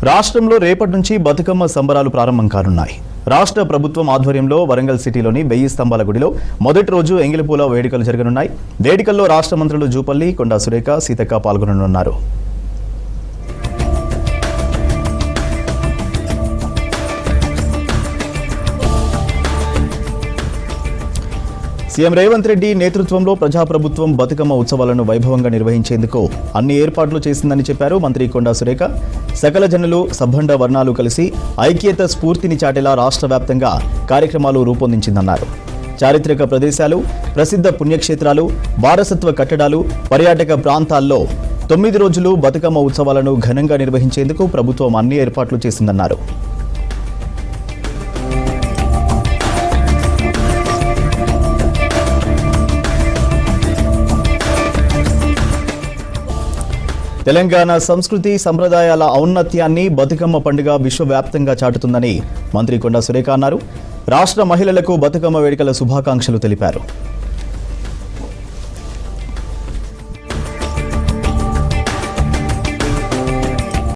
రాష్ట్రంలో రేపటి నుంచి బతుకమ్మ సంబరాలు ప్రారంభం కానున్నాయి. రాష్ట్ర ప్రభుత్వం ఆధ్వర్యంలో వరంగల్ సిటీలోని 1000 స్తంభాల గుడిలో మొదటి రోజు ఎంగిలిపూల వేడుకలు జరగనున్నాయి. వేడుకల్లో రాష్ట్ర మంత్రులు జూపల్లి, కొండా సురేఖ, సీతక్క పాల్గొననున్నారు. సీఎం రేవంత్ రెడ్డి నేతృత్వంలో ప్రజాప్రభుత్వం బతుకమ్మ ఉత్సవాలను వైభవంగా నిర్వహించేందుకు అన్ని ఏర్పాట్లు చేసిందని చెప్పారు మంత్రి కొండా సురేఖ. సకల జనులు సబ్బండ వర్ణాలు కలిసి ఐక్యత స్ఫూర్తిని చాటేలా రాష్ట్ర వ్యాప్తంగా కార్యక్రమాలు రూపొందించిందన్నారు. చారిత్రక ప్రదేశాలు, ప్రసిద్ధ పుణ్యక్షేత్రాలు, వారసత్వ కట్టడాలు, పర్యాటక ప్రాంతాల్లో 9 రోజులు బతుకమ్మ ఉత్సవాలను ఘనంగా నిర్వహించేందుకు ప్రభుత్వం అన్ని ఏర్పాట్లు చేసిందన్నారు. తెలంగాణ సంస్కృతి సంప్రదాయాల ఔన్నత్యాన్ని బతుకమ్మ పండుగ విశ్వవ్యాప్తంగా చాటుతుందని మంత్రి కొండా సురేఖ అన్నారు. రాష్ట్ర మహిళలకు బతుకమ్మ వేడుకల శుభాకాంక్షలు తెలిపారు.